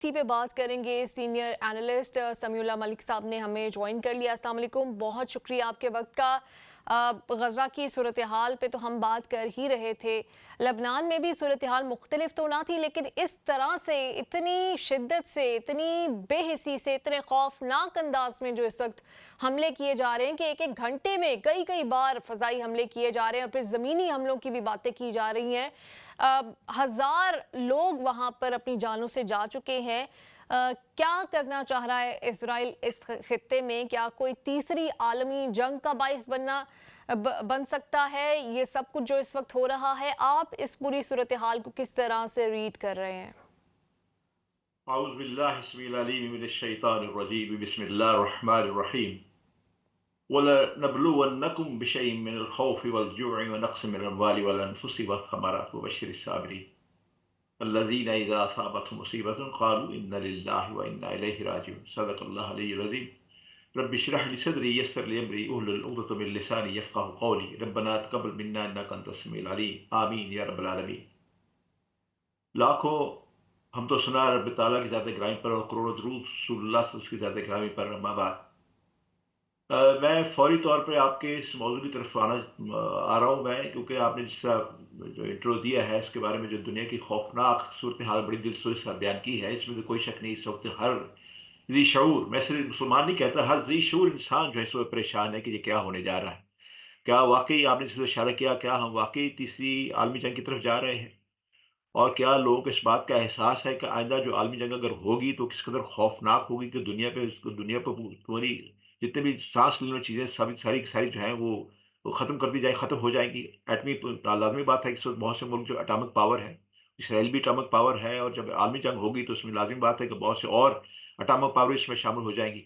اسی پہ بات کریں گے. سینئر اینالسٹ سمیع اللہ ملک صاحب نے ہمیں جوائن کر لیا. السلام علیکم، بہت شکریہ آپ کے وقت کا. غزہ کی صورتحال پہ تو ہم بات کر ہی رہے تھے. لبنان میں بھی صورتحال مختلف تو نہ تھی، لیکن اس طرح سے اتنی شدت سے، اتنی بے حسی سے، اتنے خوفناک انداز میں جو اس وقت حملے کیے جا رہے ہیں کہ ایک ایک گھنٹے میں کئی بار فضائی حملے کیے جا رہے ہیں، اور پھر زمینی حملوں کی بھی باتیں کی جا رہی ہیں. 1000 لوگ وہاں پر اپنی جانوں سے جا چکے ہیں. کیا کرنا چاہ رہا ہے اسرائیل اس خطے میں؟ کیا کوئی تیسری عالمی جنگ کا باعث بن سکتا ہے یہ سب کچھ جو اس وقت ہو رہا ہے؟ آپ اس پوری صورتحال کو کس طرح سے ریڈ کر رہے ہیں؟ اعوذ باللہ السمیع العلیم من الشیطان الرجیم، بسم اللہ الرحمن الرحیم. وَلَنَبْلُوَنَّكُمْ بِشَيْءٍ مِّنَ الْخَوْفِ وَالْجُوعِ وَنَقْصٍ مِّنَ الْأَمْوَالِ وَالْأَنفُسِ وَالثَّمَرَاتِ وَبَشِّرِ الصَّابِرِينَ الَّذِينَ إِذَا أَصَابَتْهُمْ مُصِيبَةٌ قَالُوا إِنَّا لِلَّهِ وَإِنَّا إِلَيْهِ رَاجِعُونَ. صدق اللہ العلی العظیم. رب اشرح لي صدري يسر لي أمري واحلل عقدة من لساني يفقهوا قولي. ربنا تقبل منا إنك أنت السميع العليم. آمین یا رب العالمین. لاکھوں ہم تو سنا رب تعالیٰ کی ذات گرامی پر اور کروڑوں درود رسول اللہ صلی اللہ علیہ وسلم کی ذات گرامی پر. اما بعد، میں فوری طور پہ آپ کے اس موضوع کی طرف آ رہا ہوں میں، کیونکہ آپ نے جس طرح جو انٹرو دیا ہے اس کے بارے میں، جو دنیا کی خوفناک صورتحال بڑی دل سوز سے بیان کی ہے، اس میں تو کوئی شک نہیں. اس وقت ہر ذی شعور، میں صرف مسلمان نہیں کہتا، ہر ذی شعور انسان جو ہے اس وقت پریشان ہے کہ یہ کیا ہونے جا رہا ہے. کیا واقعی آپ نے جس طرح اشارہ کیا، کیا ہم واقعی تیسری عالمی جنگ کی طرف جا رہے ہیں؟ اور کیا لوگوں کو اس بات کا احساس ہے کہ آئندہ جو عالمی جنگ اگر ہوگی تو کس قدر خوفناک ہوگی کہ دنیا پہ پوری جتنے بھی سانس لینے والی چیزیں ساری جو ہیں وہ ختم کر دی جائیں، ختم ہو جائیں گی. ایٹمی لازمی بات ہے کہ اس وقت بہت سے ملک جو اٹامک پاور ہے، اسرائیل بھی اٹامک پاور ہے، اور جب عالمی جنگ ہوگی تو اس میں لازمی بات ہے کہ بہت سے اور اٹامک پاور اس میں شامل ہو جائیں گی.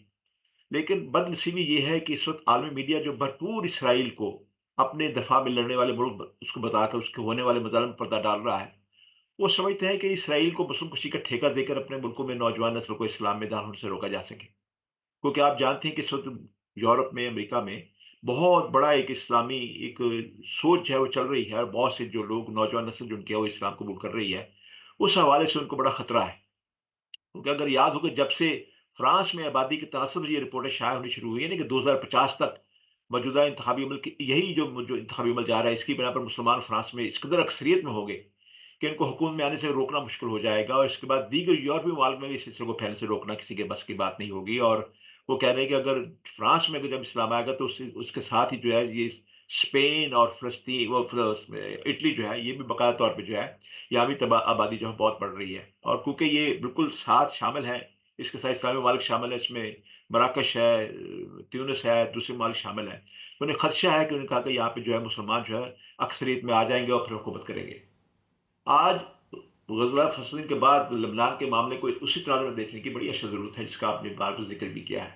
لیکن بد نصیبی یہ ہے کہ اس وقت عالمی میڈیا جو بھرپور اسرائیل کو اپنے دفاع میں لڑنے والے ملک اس کو بتا کر اس کے ہونے والے مظالم پر پردہ ڈال رہا ہے. وہ سمجھتے ہیں کہ اسرائیل کو مسلم کشی کا ٹھیکہ دے کر اپنے ملکوں میں نوجوان نسل کو اسلام میں داخل ہونے سے روکا جا سکے. کیونکہ آپ جانتے ہیں کہ اس وقت یورپ میں، امریکہ میں بہت بڑا ایک اسلامی ایک سوچ ہے وہ چل رہی ہے، اور بہت سے جو لوگ نوجوان نسل جو ان کی ہے وہ اسلام قبول کر رہی ہے. اس حوالے سے ان کو بڑا خطرہ ہے. کیونکہ اگر یاد ہو کہ جب سے فرانس میں آبادی کے تناسب سے یہ رپورٹیں شائع ہونی شروع ہوئی ہیں کہ 2050 تک موجودہ انتخابی عمل یہی جو انتخابی عمل جا رہا ہے، اس کی بنا پر مسلمان فرانس میں اس قدر اکثریت میں ہو گئے کہ ان کو حکومت میں آنے سے روکنا مشکل ہو جائے گا. اور اس کے بعد دیگر یورپی ممالک میں بھی اس سلسلے کو پھیلنے سے روکنا کسی کے بس کی بات نہیں ہوگی. اور وہ کہہ رہے ہیں کہ اگر فرانس میں جب اسلام آئے گا تو اس کے ساتھ ہی جو ہے یہ اسپین اور فلسطین اٹلی جو ہے یہ بھی باقاعدہ طور پہ جو ہے یہاں بھی آبادی جو ہے بہت بڑھ رہی ہے. اور کیونکہ یہ بالکل ساتھ شامل ہے، اس کے ساتھ اسلامی ممالک شامل ہے، اس میں مراکش ہے، تیونس ہے، دوسرے ممالک شامل ہیں. تو انہیں خدشہ ہے کہ انہوں نے کہا کہ یہاں پہ جو ہے مسلمان جو ہے اکثریت میں آ جائیں گے اور پھر حکومت کریں گے. آج غزہ فلسطین کے بعد لبنان کے معاملے کو اسی طرح میں دیکھنے کی بڑی اشد ضرورت ہے، جس کا آپ نے بار بار ذکر بھی کیا ہے.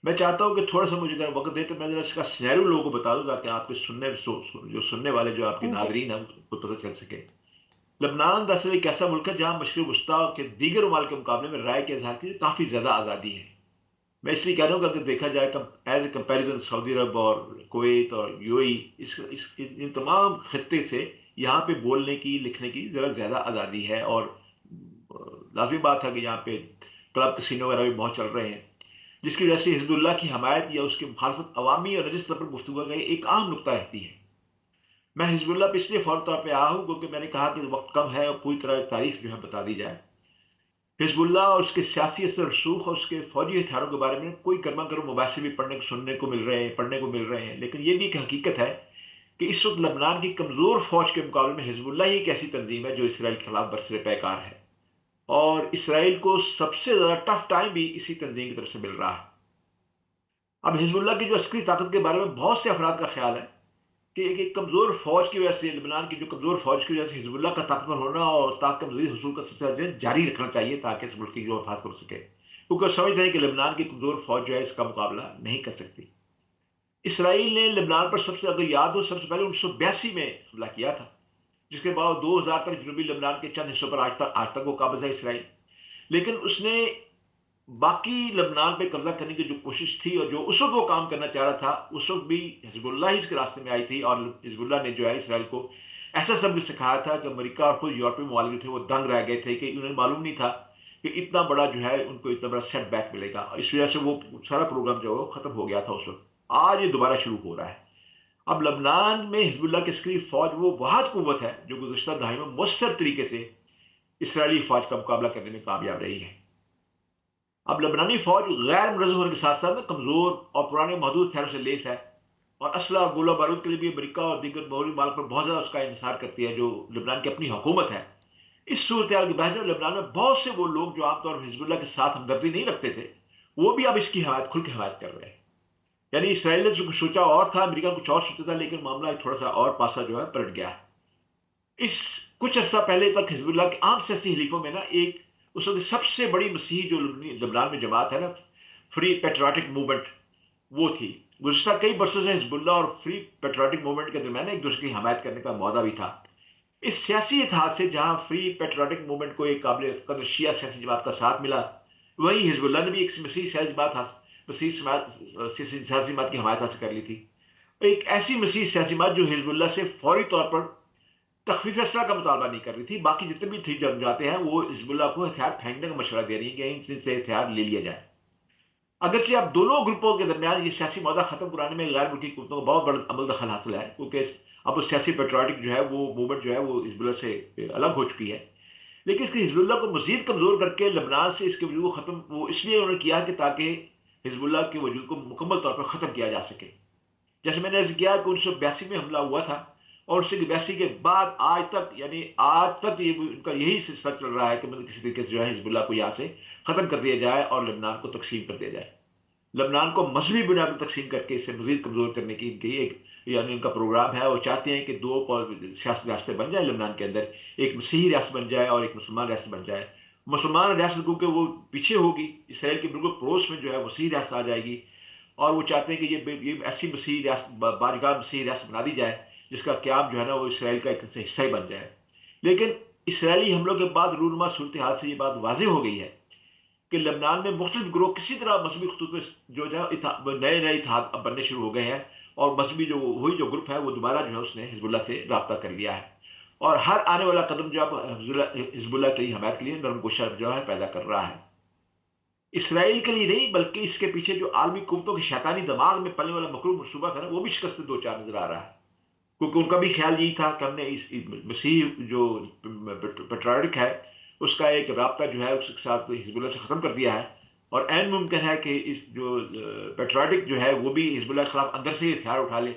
میں چاہتا ہوں کہ تھوڑا سا مجھے اگر وقت دے تو میں ذرا اس کا سینیریو لوگوں کو بتا دوں تاکہ آپ کے جو سننے والے جو آپ کے جی. ناظرین ہیں ان کو پتہ چل سکے. لبنان دراصل ایک ایسا ملک ہے جہاں مشرق وسطیٰ کے دیگر ممالک کے مقابلے میں رائے کے اظہار کی کافی زیادہ آزادی ہے. میں اس لیے کہہ رہا ہوں کہ اگر دیکھا جائے ایز اے کمپیریزن سعودی عرب اور کویت اور یو اے ای، ان تمام خطے سے یہاں پہ بولنے کی، لکھنے کی ذرا زیادہ آزادی ہے. اور لازمی بات ہے کہ یہاں پہ کلب کسینو وغیرہ بھی بہت چل رہے ہیں، جس کی وجہ سے حزب اللہ کی حمایت یا اس کی مخالفت عوامی اور نجی سطح پر گفتگو کا ایک عام نقطہ رہتی ہے. میں حزب اللہ پہ اس لیے فوری طور پہ آیا ہوں کیونکہ میں نے کہا کہ وقت کم ہے اور پوری طرح تاریخ جو ہے بتا دی جائے. حزب اللہ اور اس کے سیاسی اثر رسوخ اور اس کے فوجی ہتھیاروں کے بارے میں کوئی گرما گرم مباحثے بھی پڑھنے کو مل رہے ہیں. لیکن یہ بھی ایک حقیقت ہے کہ اس وقت لبنان کی کمزور فوج کے مقابلے میں حزب اللہ ہی ایک ایسی تنظیم ہے جو اسرائیل کے خلاف برسر پیکار ہے، اور اسرائیل کو سب سے زیادہ ٹف ٹائم بھی اسی تنظیم کی طرف سے مل رہا ہے. اب حزب اللہ کی جو عسکری طاقت کے بارے میں بہت سے افراد کا خیال ہے کہ ایک کمزور فوج کی وجہ سے، لبنان کی جو کمزور فوج کی وجہ سے حزب اللہ کا طاقتور ہونا اور طاقت کا مزید حصول کا سلسلہ جاری رکھنا چاہیے تاکہ اس ملک کی جو حفاظت کر سکے، کیونکہ سمجھتے ہیں کہ لبنان کی کمزور فوج جو ہے اس کا مقابلہ نہیں کر سکتی. اسرائیل نے لبنان پر سب سے، اگر یاد ہو، سب سے پہلے 1982 میں حملہ کیا تھا، جس کے بعد 2000 تک جنوبی لبنان کے چند حصوں پر آج تک وہ قابض ہے اسرائیل. لیکن اس نے باقی لبنان پہ قبضہ کرنے کی جو کوشش تھی اور جو اس وقت وہ کام کرنا چاہ رہا تھا، اس وقت بھی حزب اللہ ہی اس کے راستے میں آئی تھی. اور حزب اللہ نے جو ہے اسرائیل کو ایسا سبق سکھایا تھا کہ امریکہ اور خود یورپی ممالک تھے وہ دنگ رہ گئے تھے کہ انہیں معلوم نہیں تھا کہ اتنا بڑا جو ہے ان کو اتنا بڑا سیٹ بیک ملے گا. اس وجہ سے وہ سارا پروگرام جو ہے وہ ختم ہو گیا تھا اس وقت. آج یہ دوبارہ شروع ہو رہا ہے. اب لبنان میں حزب اللہ کی عسکری فوج وہ واحد قوت ہے جو گزشتہ دہائی میں مؤثر طریقے سے اسرائیلی فوج کا مقابلہ کرنے میں کامیاب رہی ہے. اب لبنانی فوج غیر منظم ہونے کے ساتھ ساتھ کمزور اور پرانے محدود ہتھیاروں سے لیس ہے اور اسلحہ اور گولہ بارود کے لیے بھی امریکہ اور دیگر بحری مال پر بہت زیادہ اس کا انحصار کرتی ہے جو لبنان کی اپنی حکومت ہے. اس صورتحال کی بحث میں لبنان میں بہت سے وہ لوگ جو عام طور پر حزب اللہ کے ساتھ ہمدردی نہیں رکھتے تھے وہ بھی اب اس کی حمایت کھل کے حمایت کر رہے ہیں. یعنی اسرائیل نے جو سوچا اور تھا، امریکہ کچھ اور سوچا تھا، لیکن معاملہ تھوڑا سا اور پاسا جو ہے پلٹ گیا ہے. اس کچھ عرصہ پہلے تک حزب اللہ کے عام سیاسی حلیفوں میں نا ایک اس وقت سب سے بڑی مسیحی جو لبنان میں جماعت ہے نا، فری پیٹریاٹک موومنٹ، وہ تھی. گزشتہ کئی برسوں سے حزب اللہ اور فری پیٹریاٹک موومنٹ کے درمیان ایک دوسرے کی حمایت کرنے کا معاہدہ بھی تھا. اس سیاسی اتحاد سے جہاں فری پیٹریاٹک موومنٹ کو ایک قابل قدر شیعہ سیاسی جماعت کا ساتھ ملا، وہیں حزب اللہ نے بھی ایک مسیحی سیاسی جماعت کی حمایت حاصل کر لی تھی. ایک ایسی مسیحی سیاسی جماعت جو حزب اللہ سے فوری طور پر تخفیف اسلحہ کا مطالبہ نہیں کر رہی تھی. باقی جتنے بھی تھی جاتے ہیں وہ حزب اللہ کو ہتھیار پھینکنے کا مشورہ دے رہی ہیں کہ ان سے ہتھیار لے لیا جائے. اگرچہ اب دونوں گروپوں کے درمیان یہ سیاسی معاہدہ ختم کرانے میں غیر ملکی قوتوں کو بہت بڑا عمل دخل حاصل ہے، کیونکہ اب وہ سیاسی پیٹریاٹک جو ہے وہ موومنٹ جو ہے وہ حزب اللہ سے الگ ہو چکی ہے. لیکن اس کے حزب اللہ کو مزید کمزور کر کے لبنان سے اس کے وجود کو ختم وہ اس لیے انہوں نے کیا کہ تاکہ حزب اللہ کے وجود کو مکمل طور پر ختم کیا جا سکے. جیسے میں نے عرض کیا کہ 1982 میں حملہ ہوا تھا اور 1982 کے بعد آج تک یہ ان کا یہی سلسلہ چل رہا ہے کہ مطلب کسی طریقے سے جو ہے حزب اللہ کو یہاں سے ختم کر دیا جائے اور لبنان کو تقسیم کر دیا جائے. لبنان کو مذہبی بنیاد پر تقسیم کر کے اسے مزید کمزور کرنے کی ایک یعنی ان کا پروگرام ہے. وہ چاہتے ہیں کہ دو سیاسی ریاستیں بن جائیں لبنان کے اندر، ایک مسیحی ریاست بن جائے اور ایک مسلمان ریاست بن جائے. مسلمان ریاست کو کہ وہ پیچھے ہوگی، اسرائیل کے بالکل پڑوس میں جو ہے مسیحی ریاست آ جائے گی، اور وہ چاہتے ہیں کہ یہ ایسی مسیحی ریاست بارگاہ مسیحی ریاست بنا دی جائے جس کا قیام جو ہے نا وہ اسرائیل کا ایک حصہ ہی بن جائے. لیکن اسرائیلی حملوں کے بعد رونما صورتحال سے یہ بات واضح ہو گئی ہے کہ لبنان میں مختلف گروہ کسی طرح مذہبی خطوط میں جو ہے نئے اتحاد بننے شروع ہو گئے ہیں، اور مذہبی وہی جو گروپ ہے وہ دوبارہ جو ہے اس نے حزب اللہ سے رابطہ کر لیا ہے، اور ہر آنے والا قدم جو اب حزب اللہ کی حمایت کے لیے نرم گوشہ جو ہے پیدا کر رہا ہے. اسرائیل کے لیے نہیں بلکہ اس کے پیچھے جو عالمی قوتوں کے شیطانی دماغ میں پلنے والا مکروہ منصوبہ تھا نا وہ بھی شکست دو چار نظر آ رہا ہے. کیونکہ ان کا بھی خیال یہی تھا کہ ہم نے اس مسیحی جو پیٹریاٹک ہے اس کا ایک رابطہ جو ہے اس کے ساتھ حزب اللہ سے ختم کر دیا ہے، اور عین ممکن ہے کہ اس جو پیٹریاٹک جو ہے وہ بھی حزب اللہ کے خلاف اندر سے ہی ہتھیار اٹھا لے.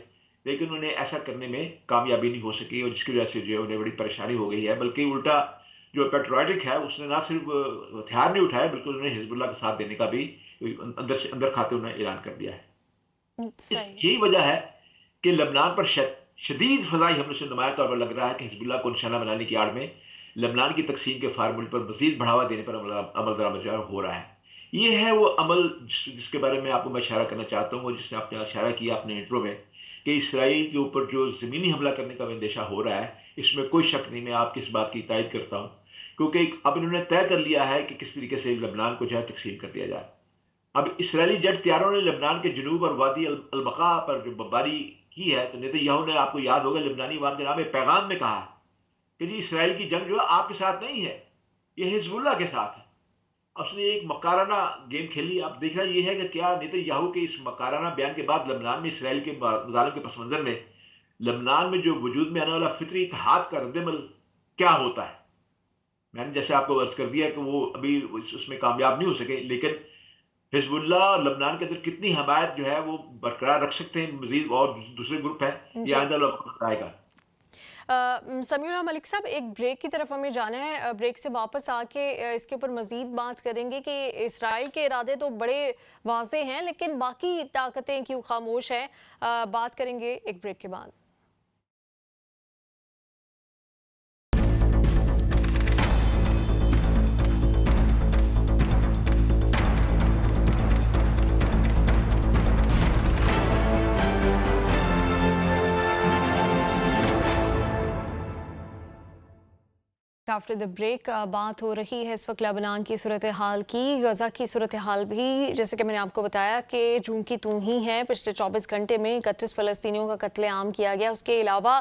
لیکن انہیں ایسا کرنے میں کامیابی نہیں ہو سکی، اور جس کی وجہ سے جو ہے انہیں بڑی پریشانی ہو گئی ہے. بلکہ الٹا جو پیٹریاٹک ہے اس نے نہ صرف ہتھیار نہیں اٹھائے بلکہ انہوں نے حزب اللہ کے ساتھ دینے کا بھی اندر کھاتے انہوں نے اعلان کر دیا ہے. یہی وجہ ہے کہ لبنان پر شدید فضائی حملے سے نمایاں طور پر لگ رہا ہے کہ حزب اللہ کو نشانہ بنانے کی آڑ میں لبنان کی تقسیم کے فارمولے پر مزید بڑھاوا دینے پر عمل درآمد ہو رہا ہے. یہ ہے وہ عمل جس کے بارے میں آپ کو میں اشارہ کرنا چاہتا ہوں، جس نے آپ نے اشارہ کیا اپنے انٹرو میں کہ اسرائیل کے اوپر جو زمینی حملہ کرنے کا اندیشہ ہو رہا ہے اس میں کوئی شک نہیں. میں آپ کی اس بات کی تائید کرتا ہوں، کیونکہ اب انہوں نے طے کر لیا ہے کہ کس طریقے سے لبنان کو جو ہے تقسیم کر دیا جائے. اب اسرائیلی جیٹ طیاروں نے لبنان کے جنوب اور وادی البقاع پر جو بمباری کی ہے تو نیتن یاہو نے، آپ کو یاد ہوگا، لبنانی عوام کے نام ایک پیغام میں کہا کہ جی اسرائیل کی جنگ جو ہے آپ کے ساتھ نہیں ہے، یہ حزب اللہ کے ساتھ ہے. اس نے ایک مکارانہ گیم کھیلی. اب دیکھنا یہ ہے کہ کیا نیتن یاہو کے اس مکارانہ بیان کے بعد لبنان میں اسرائیل کے مظالم کے پس منظر میں لبنان میں جو وجود میں آنے والا فطری اتحاد کا رد عمل کیا ہوتا ہے. میں نے جیسے آپ کو عرض کر دیا کہ وہ ابھی اس میں کامیاب نہیں ہو سکے، لیکن حزب اللہ اور لبنان کے اندر کتنی حمایت جو ہے وہ برقرار رکھ سکتے ہیں مزید، اور دوسرے گروپ ہیں یہ آئندہ وقت آئے گا. سمیع اللہ ملک صاحب، ایک بریک کی طرف ہمیں جانا ہے. بریک سے واپس آ کے اس کے اوپر مزید بات کریں گے کہ اسرائیل کے ارادے تو بڑے واضح ہیں لیکن باقی طاقتیں کیوں خاموش ہیں. بات کریں گے ایک بریک کے بعد. آفٹر دا بریک بات ہو رہی ہے اس وقت لبنان کی صورتحال کی. غزہ کی صورتحال بھی جیسے کہ میں نے آپ کو بتایا کہ جون کی تو ہی ہے. پچھلے 24 گھنٹے میں 31 فلسطینیوں کا قتل عام کیا گیا. اس کے علاوہ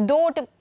2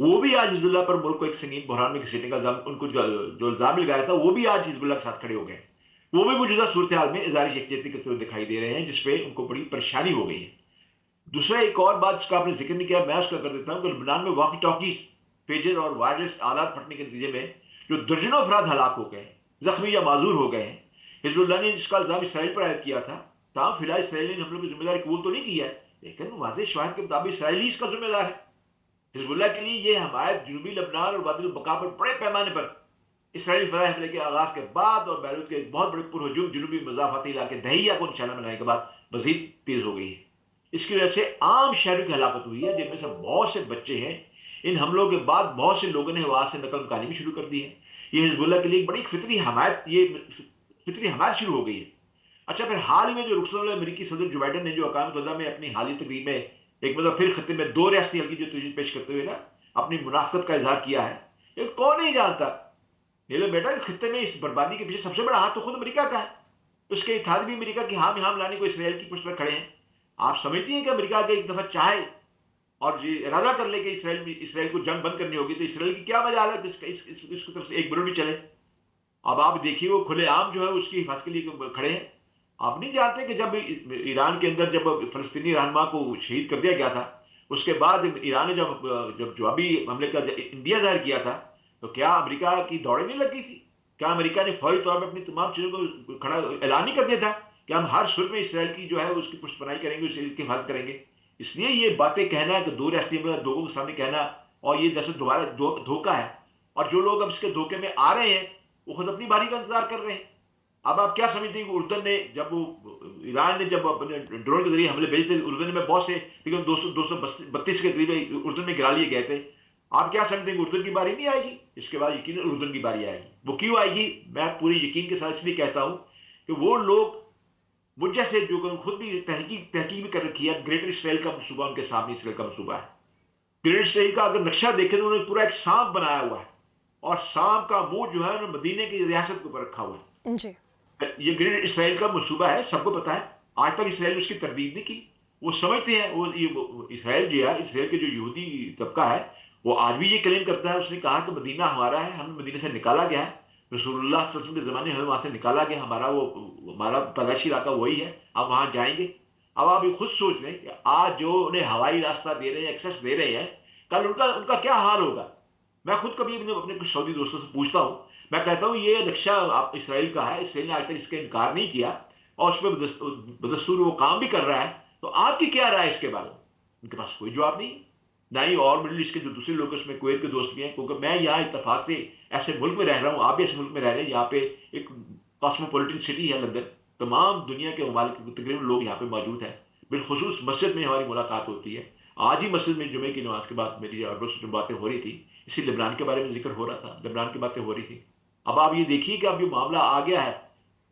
وہ بھی آج حزب اللہ پر ملک کو ایک سنگین بحران میں گھسیٹنے کا ان کو جو الزام لگایا تھا وہ بھی آج حزب اللہ کے ساتھ کھڑے ہو گئے. وہ بھی موجودہ صورتحال میں اظہار یکجہتی کرتے ہوئے دکھائی دے رہے ہیں جس پہ ان کو بڑی پریشانی ہو گئی ہے. دوسرا ایک اور بات جس کا آپ نے ذکر نہیں کیا میں اس کا کر دیتا ہوں کہ لبنان میں واقی ٹاکیز پیجر اور وائرلیس آلات پھٹنے کے نتیجے میں جو درجنوں افراد ہلاک ہو گئے زخمی یا معذور ہو گئے ہیں. حزب اللہ نے جس کا الزام اسرائیل پر عائد کیا تھا تاہم فی الحال اسرائیل نے حملوں کی ذمہ داری قبول تو نہیں کی ہے لیکن واضح شواہد کے مطابق اسرائیل ہی اس کا ذمہ دار ہے. حزب اللہ کے لیے یہ حمایت جنوبی لبنان اور وادی البقاء پر بڑے پیمانے پر اسرائیلی فضائی حملے کے آغاز کے بعد اور بیروت کے بہت بڑے پرہجوم جنوبی مضافاتی علاقے دہیہ کو نشانہ بنانے کے بعد مزید تیز ہو گئی ہے. اس کی وجہ سے عام شہریوں کی ہلاکت ہوئی ہے جن میں سے بہت سے بچے ہیں. ان حملوں کے بعد بہت سے لوگوں نے ہوا سے نقل مکانی بھی شروع کر دی ہے. یہ حزب اللہ کے لیے ایک بڑی فطری حمایت شروع ہو گئی ہے. اچھا پھر حال ہی میں جو رخصت امریکی صدر جو بائیڈن نے جو اقوام متحدہ میں اپنی حالیہ تقریب میں ایک مطلب پھر خطے میں 2 ریاستی حل کی جو تجویز پیش کرتے ہوئے نا اپنی منافقت کا اظہار کیا ہے یہ کون نہیں جانتا یہ لو بیٹا کہ خطے میں اس بربادی کے پیچھے سب سے بڑا ہاتھ تو خود امریکہ کا ہے. اس کے اتحاد بھی امریکہ کی ہام لانے کو اسرائیل کی پشت پر کھڑے ہیں. آپ سمجھتی ہیں کہ امریکہ کے ایک دفعہ چاہے اور ارادہ کر لے کہ اسرائیل کو جنگ بند کرنی ہوگی تو اسرائیل کی کیا مجال ہے کہ اس کی طرف سے ایک بلڈ بھی چلے. اب آپ دیکھیے وہ کھلے عام جو ہے اس کی حفاظت کے لیے کھڑے ہیں. آپ نہیں جانتے کہ جب ایران کے اندر جب فلسطینی رہنما کو شہید کر دیا گیا تھا اس کے بعد ایران نے جب جوابی حملے کا اندیہ ظاہر کیا تھا تو کیا امریکہ کی دوڑیں نہیں لگی تھی؟ کیا امریکہ نے فوری طور پر اپنی تمام چیزوں کو کھڑا اعلان نہیں کر دیا تھا کہ ہم ہر صورت میں اسرائیل کی جو ہے اس کی پشت پناہی کریں گے اسرائیل کی حفاظت کریں گے. اس لیے یہ باتیں کہنا کہ 2 ریاستی لوگوں کے سامنے کہنا اور یہ دراصل دوبارہ دھوکہ ہے. اور جو لوگ اب اس کے دھوکے میں آ رہے ہیں وہ خود اپنی باری کا انتظار کر رہے ہیں. اب آپ کیا سمجھتے ہیں کہ اردن نے جب وہ ایران نے جب اپنے ڈرون کے ذریعے حملے بھیجے تھے اردن میں بہت سے تقریباً 232 کے قریب اردن میں گرا لیے گئے تھے. آپ کیا سمجھتے ہیں کہ اردن کی باری نہیں آئے گی؟ اس کے بعد یقیناً اردن کی باری آئے گی. وہ کیوں آئے گی میں پوری یقین کے ساتھ اس لیے کہتا ہوں کہ وہ لوگ مجھ جیسے جو خود بھی تحقیق بھی کر رکھی ہے گریٹر اسرائیل کا منصوبہ ان کے سامنے اسرائیل کا منصوبہ ہے. گریٹر اسرائیل کا اگر نقشہ دیکھیں تو انہوں نے پورا ایک سانپ بنایا ہوا ہے اور سانپ کا منہ جو ہے مدینے کی ریاست کے اوپر رکھا ہوا ہے. جی یہ گریٹر اسرائیل کا منصوبہ ہے سب کو پتا ہے. آج تک اسرائیل نے اس کی تردید نہیں کی. وہ سمجھتے ہیں وہ اسرائیل جو ہے اسرائیل کے جو یہودی طبقہ ہے وہ آج بھی یہ کلیم کرتا ہے. اس نے کہا کہ مدینہ ہمارا ہے ہمیں مدینے سے نکالا گیا ہے رسول اللہ صلی اللہ علیہ وسلم کے زمانے میں ہمیں وہاں سے نکالا گیا ہمارا پیدائشی علاقہ وہی ہے اب وہاں جائیں گے. اب آپ یہ خود سوچ لیں کہ آج جو انہیں ہوائی راستہ دے رہے ہیں ایکسیس دے رہے ہیں کل ان کا کیا حال ہوگا. میں خود کبھی اپنے کچھ سعودی دوستوں سے پوچھتا ہوں میں کہتا ہوں یہ نقشہ آپ اسرائیل کا ہے اسرائیل نے آج تک اس کا انکار نہیں کیا اور اس پہ بدستور وہ کام بھی کر رہا ہے تو آپ کی کیا رائے اس کے بارے میں؟ ان کے پاس کوئی جواب نہیں. نہ ہی اور مڈل ایسٹ کے جو دوسرے لوگ اس میں کویت کے دوست بھی ہیں کیونکہ میں یہاں اتفاق سے ایسے ملک میں رہ رہا ہوں آپ بھی ایسے ملک میں رہ رہے ہیں یہاں پہ ایک کاسموپولیٹن سٹی ہے لندن. تمام دنیا کے ممالک کے تقریباً لوگ یہاں پہ موجود ہیں. بالخصوص مسجد میں ہماری ملاقات ہوتی ہے. آج ہی مسجد میں جمعے کی نماز کے بعد میری باتیں ہو رہی تھی اسی لبنان کے بارے میں ذکر ہو رہا تھا لبنان کی باتیں ہو رہی تھی. اب آپ یہ دیکھیے کہ اب یہ معاملہ آ گیا ہے.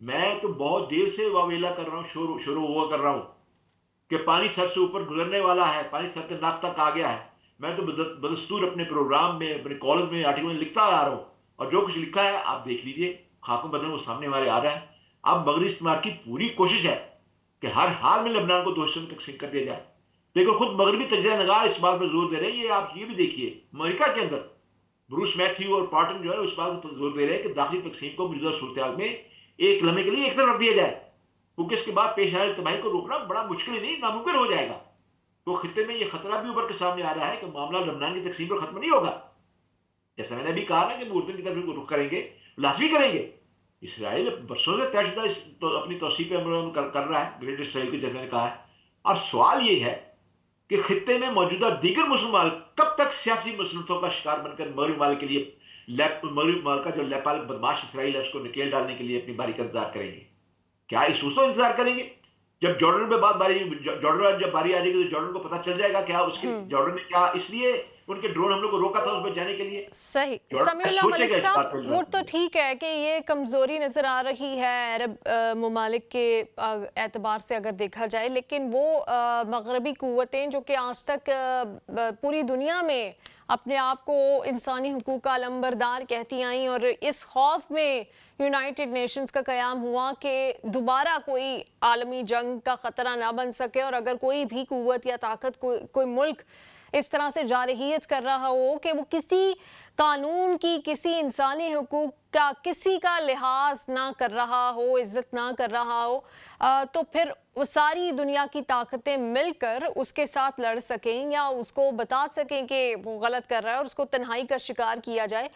میں تو بہت دیر سے واویلا کر رہا ہوں شروع ہوا کر رہا ہوں کہ پانی سر سے اوپر گزرنے والا ہے پانی سر کے ناک تک آ گیا ہے. میں تو بدستور اپنے پروگرام میں اپنے کالج میں آرٹیکل میں لکھتا آ رہا ہوں اور جو کچھ لکھا ہے آپ دیکھ لیجئے خاکم بدن وہ سامنے ہمارے آ رہا ہے. اب مغربی استعمار کی پوری کوشش ہے کہ ہر حال میں لبنان کو 2 حصوں میں تقسیم کر دیا جائے لیکن خود مغربی تجزیہ نگار اس بات پر زور دے رہے ہیں. یہ آپ یہ بھی دیکھیے امریکہ کے اندر بروس میتھیو اور پارٹن جو ہے اس بات پر زور دے رہے ہیں کہ داخلی تقسیم کو موجودہ صورتحال میں ایک لمحے کے لیے ایک طرف رکھ دیا جائے کیونکہ اس کے بعد پیش آنے تباہی کو روکنا بڑا مشکل ہی نہیں ناممکن ہو جائے گا. تو خطے میں یہ خطرہ بھی اوپر کے سامنے آ رہا ہے کہ معاملہ لبنان کی تقسیم پر ختم نہیں ہوگا. جیسا میں نے ابھی کہا نا کہ اردن کی طرف رخ کریں گے لازمی کریں گے. اسرائیل برسوں سے طے شدہ اپنی توسیع پہ عمل کر رہا ہے گریٹر اسرائیل کے جیسے نے کہا ہے. اور سوال یہ ہے کہ خطے میں موجودہ دیگر مسلم ممالک کب تک سیاسی مصروفیتوں کا شکار بن کر مغربی ممالک کے لیے مغربی ممالک کا جو لیپال بدماش اسرائیل ہے اس کو نکیل ڈالنے کے لیے اپنی باری کا انتظار کریں گے؟ کیا اس وقت انتظار کریں گے جب جارڈن پہ جارڈن جب باری آ جائے گی تو جارڈن کو پتہ چل جائے گا کیا اس کے جارڈن نے کیا اس لیے ان کے ڈرون حملوں کو روکا تھا اس پہ جانے کے لیے. صحیح سمیع اللہ ملک صاحب وہ تو ٹھیک ہے کہ یہ کمزوری نظر آ رہی ہے عرب ممالک کے اعتبار سے اگر دیکھا جائے لیکن وہ مغربی قوتیں جو کہ آج تک پوری دنیا میں اپنے آپ کو انسانی حقوق کا علمبردار کہتی آئیں اور اس خوف میں یونائٹڈ نیشنز کا قیام ہوا کہ دوبارہ کوئی عالمی جنگ کا خطرہ نہ بن سکے اور اگر کوئی بھی قوت یا طاقت کوئی ملک اس طرح سے جارحیت کر رہا ہو کہ وہ کسی قانون کی، کسی انسانی حقوق کا کسی کا لحاظ نہ کر رہا ہو، عزت نہ کر رہا ہو، تو پھر وہ ساری دنیا کی طاقتیں مل کر اس کے ساتھ لڑ سکیں یا اس کو بتا سکیں کہ وہ غلط کر رہا ہے اور اس کو تنہائی کا شکار کیا جائے.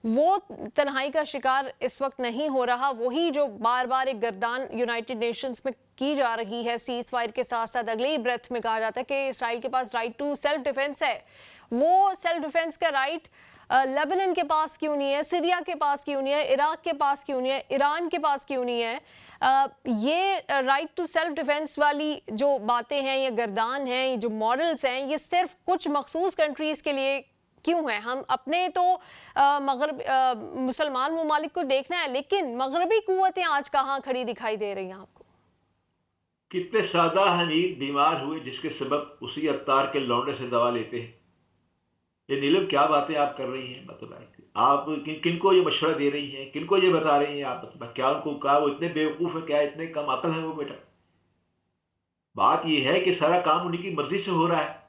وہ تنہائی کا شکار اس وقت نہیں ہو رہا. وہی جو بار بار ایک گردان یونائٹڈ نیشنز میں کی جا رہی ہے سیز فائر کے ساتھ ساتھ اگلے ہی بریتھ میں کہا جاتا ہے کہ اسرائیل کے پاس رائٹ ٹو سیلف ڈیفنس ہے. وہ سیلف ڈیفنس کا رائٹ لیبنن کے پاس کیوں نہیں ہے، سیریا کے پاس کیوں نہیں ہے، عراق کے پاس کیوں نہیں ہے، ایران کے پاس کیوں نہیں ہے؟ یہ رائٹ ٹو سیلف ڈیفنس والی جو باتیں ہیں، یہ گردان ہیں، یہ جو ماڈلز ہیں، یہ صرف کچھ مخصوص کنٹریز کے لیے کیوں ہیں؟ ہم اپنے تو مغرب مسلمان ممالک کو دیکھنا ہے، لیکن مغربی قوتیں آج کہاں کھڑی دکھائی دے رہی ہیں آپ کو؟ کتنے سادہ حنید بیمار ہوئے جس کے سبب اسی عطار کے لونڈے سے دوا لیتے ہیں. یہ نیلم کیا باتیں آپ کر رہی ہیں؟ مطلب آپ کن کو یہ مشورہ دے رہی ہیں، کن کو یہ بتا رہی ہیں آپ؟ کیا ان کو کہا وہ اتنے بیوقوف ہے، کیا اتنے کم عقل ہیں وہ؟ بیٹا بات یہ ہے کہ سارا کام انہیں کی مرضی سے ہو رہا ہے،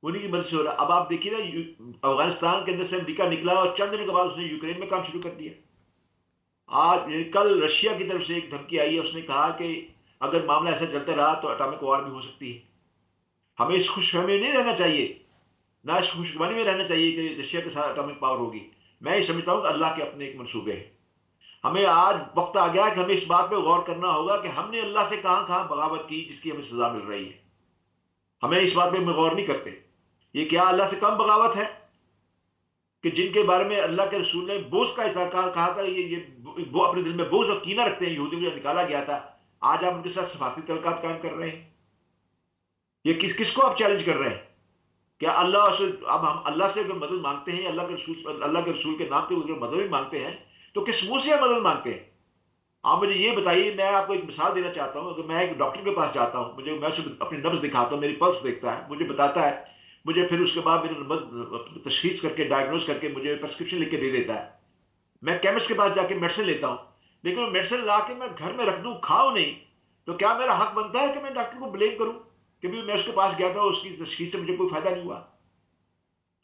انہیں کی مرضی سے ہو رہا ہے. اب آپ دیکھیے نا، افغانستان کے اندر سے امریکہ نکلا اور چند دنوں کے بعد اس نے یوکرین میں کام شروع کر دیا. آج کل رشیا کی طرف سے ایک دھمکی آئی ہے، اس نے کہا کہ اگر معاملہ ایسا چلتا رہا تو اٹامک وار بھی ہو سکتی ہے. ہمیں اس خوش فہمی میں نہیں رہنا چاہیے، نہ اس خوشگوانی میں رہنا چاہیے کہ رشیا کے ساتھ اٹامک پاور ہوگی. میں یہ سمجھتا ہوں کہ اللہ کے اپنے ایک منصوبے ہیں. ہمیں آج وقت آ گیا کہ ہمیں اس بات پہ غور کرنا ہوگا کہ ہم نے اللہ سے کہاں کہاں بغاوت کی جس کی ہمیں سزا مل رہی ہے. ہمیں اس بات پہ غور نہیں کرتے. یہ کیا اللہ سے کم بغاوت ہے کہ جن کے بارے میں اللہ کے رسول نے بوجھ کا اظہار کہا تھا، وہ اپنے دل میں بوجھ اور کینہ رکھتے ہیں، یہودیوں کو نکالا گیا تھا. آج آپ ان کے ساتھ سفارتی تعلقات قائم کر رہے ہیں. یہ کس کو آپ چیلنج کر رہے ہیں؟ کیا اللہ سے اب ہم اللہ سے اگر مدد مانگتے ہیں، اللہ کے رسول کے نام پہ اگر مدد بھی مانگتے ہیں تو کس منہ سے مدد مانگتے ہیں؟ آپ مجھے یہ بتائیے. میں آپ کو ایک مثال دینا چاہتا ہوں. اگر میں ایک ڈاکٹر کے پاس جاتا ہوں، میں اسے اپنی نبض دکھاتا ہوں، میری پلس دیکھتا ہے، مجھے بتاتا ہے، مجھے پھر اس کے بعد میری نبض تشخیص کر کے ڈائگنوز کر کے مجھے پرسکرپشن لکھ کے دے دیتا ہے. میں کیمسٹ کے پاس جا کے میڈیسن لیتا ہوں، لیکن وہ میڈیسن لا کے میں گھر میں رکھ دوں، کھاؤں نہیں، تو کیا میرا حق بنتا ہے کہ میں ڈاکٹر کو بلیم کروں کہ میں اس کے پاس گیا تھا، اس کی تشخیص سے مجھے کوئی فائدہ نہیں ہوا؟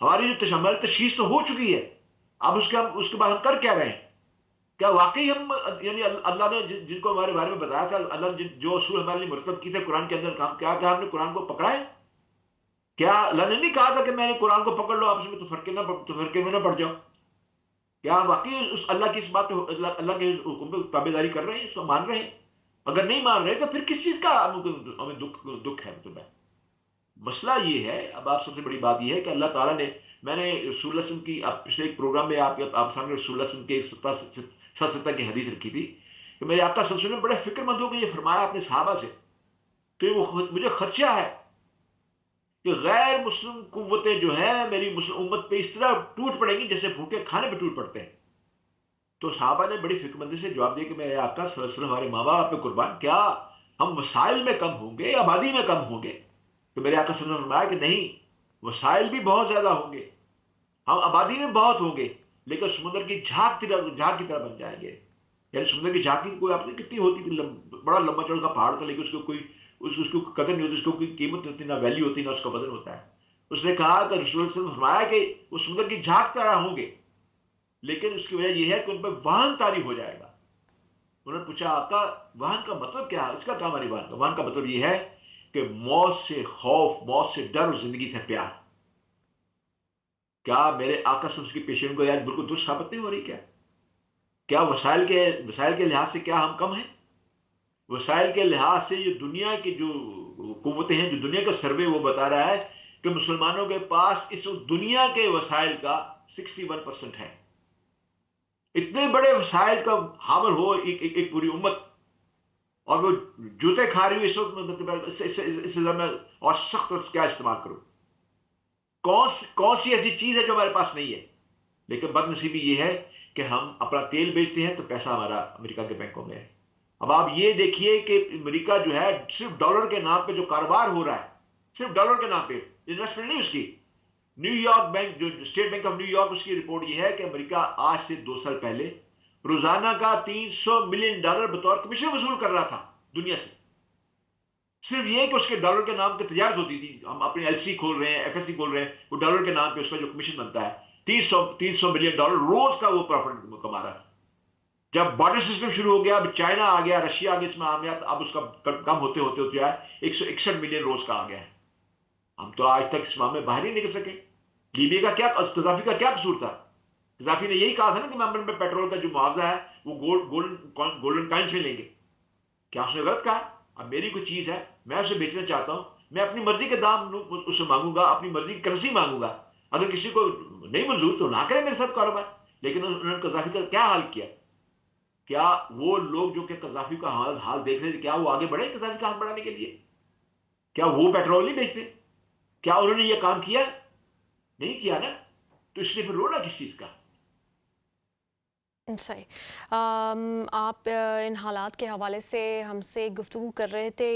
ہماری جو ہماری تشخیص تو ہو چکی ہے، اب اس کے بعد ہم کر کیا رہے ہیں؟ کیا واقعی ہم یعنی اللہ نے جن کو ہمارے بارے میں بتایا تھا، اللہ نے جو اصول ہمارے لیے مرتب کی تھے قرآن کے اندر، کیا ہم نے قرآن کو پکڑا ہے؟ کیا اللہ نے نہیں کہا تھا کہ میں نے قرآن کو پکڑ لو آپس میں تو فرقے میں نہ پڑ جاؤ؟ کیا واقعی اس اللہ کی اس بات پہ اللہ کے حکم پہ تابع داری کر رہے ہیں، اس کو مان رہے ہیں؟ اگر نہیں مان رہے تو پھر کس چیز کا ہمیں دکھ ہے؟ تمہیں مسئلہ یہ ہے. اب آپ سب سے بڑی بات یہ ہے کہ اللہ تعالیٰ نے، میں نے رسول اللہ وسلم کی پچھلے ایک پروگرام میں آپ سامنے رسول اللہ وسلم کے 7 کی حدیث رکھی تھی کہ میرے آقا صلی اللہ علیہ وسلم نے بڑے فکر مند ہو کے یہ فرمایا اپنے صحابہ سے کہ مجھے خدشہ ہے کہ غیر مسلم قوتیں جو ہیں میری مسلم امت پہ اس طرح ٹوٹ پڑیں گی جیسے بھوکے کھانے پہ ٹوٹ پڑتے ہیں. تو صحابہ نے بڑی فکر مندی سے جواب دیا کہ میرے آقا صلی اللہ علیہ وسلم، ہمارے ماں باپ پہ قربان، کیا ہم وسائل میں کم ہوں گے، آبادی میں کم ہوں گے؟ تو میرے آقا صلی اللہ علیہ وسلم نے فرمایا کہ نہیں، وسائل بھی بہت زیادہ ہوں گے، ہم آبادی میں بہت ہوں گے، لیکن سمندر کی جھاگ کی طرح بن جائیں گے. یعنی سمندر کی جھاگ کی کوئی آپ نے کتنی ہوتی تھی، بڑا لمبا چوڑا کا پہاڑ تھا، لیکن اس کو قدر نہیں ہوتی، اس کو کوئی قیمت نہیں ہوتی، نہ ویلیو ہوتی، نہ اس کا بدن ہوتا ہے. اس نے کہا کہ رسول اللہ صلی اللہ علیہ وسلم نے فرمایا کہ وہ سمندر کی جھاگ طرح ہوں گے، لیکن اس کی وجہ یہ ہے کہ ان پہ وہن طاری ہو جائے گا. انہوں نے پوچھا آقا وہن کا مطلب کیا ہے؟ اس کا کام ہے وہن کا. وہن کا مطلب یہ ہے کہ موت سے خوف، موت سے ڈر اور زندگی سے پیار. کیا میرے آقا صلی اللہ علیہ وسلم کی پیشین کو یاد بالکل درست ثابت نہیں ہو رہی؟ کیا وسائل کے لحاظ سے کیا ہم کم ہیں؟ وسائل کے لحاظ سے یہ دنیا کی جو قوتیں ہیں، جو دنیا کا سروے وہ بتا رہا ہے کہ مسلمانوں کے پاس اس دنیا کے وسائل کا 61% ہے. اتنے بڑے وسائل کا حامل ہو ایک پوری امت، اور وہ جوتے کھا رہی ہوئی اس وقت، اس میں اور سخت کیا استعمال کروں؟ کون سی ایسی چیز ہے جو ہمارے پاس نہیں ہے؟ لیکن بد نصیبی یہ ہے کہ ہم اپنا تیل بیچتے ہیں تو پیسہ ہمارا امریکہ کے بینکوں میں ہے. اب آپ یہ دیکھیے کہ امریکہ جو ہے صرف ڈالر کے نام پہ جو کاروبار ہو رہا ہے، صرف ڈالر کے نام پہ، انویسٹمنٹ نہیں اس کی. نیو یارک بینک، جو state bank of New York, اس کی رپورٹ یہ ہے کہ امریکہ آج سے 2 سال پہلے روزانہ کا $300 ملین بطور کمیشن وصول کر رہا تھا دنیا سے. صرف یہ کہ اس کے ڈالر کے نام کی تجارت ہوتی تھی. ہم اپنی ایل سی کھول رہے ہیں، ایف ایس سی کھول رہے ہیں، وہ ڈالر کے نام پہ اس کا جو کمیشن بنتا ہے 300 ملین ڈالر روز کا وہ پروفٹ کما رہا ہے. جب بارڈر سسٹم شروع ہو گیا، اب چائنا آ گیا، رشیا آ گیا، اس میں آ گیا، اب اس کا کم ہوتے ہوتے ہوتے ہے 161 ملین روز کا آ گیا ہے. ہم تو آج تک اس معاملے میں باہر نہیں نکل سکے. لیبیا کا کیا، قذافی کا کیا قصور تھا؟ قذافی نے یہی کہا تھا نا کہ میں پیٹرول کا جو معاوضہ ہے وہ گولڈن کائنس میں لیں گے. کیا اس نے غلط کہا؟ اب میری کوئی چیز ہے، میں اسے بیچنا چاہتا ہوں، میں اپنی مرضی کے دام اسے مانگوں گا، اپنی مرضی کی کرنسی مانگوں گا. اگر کسی کو نہیں منظور تو نہ کرے میرے ساتھ کاروبار. لیکن انہوں نے قذافی کا کیا حال کیا؟ کیا وہ لوگ جو کہ قذافی کا حال دیکھ رہے تھے، کیا وہ آگے بڑھے قذافی کا حال بڑھانے کے لیے؟ کیا وہ پیٹرول نہیں بیچتے؟ کیا انہوں نے یہ کام کیا؟ نہیں کیا نا. تو اس لیے پھر رونا کس چیز کا؟ صحیح. آپ ان حالات کے حوالے سے ہم سے گفتگو کر رہے تھے.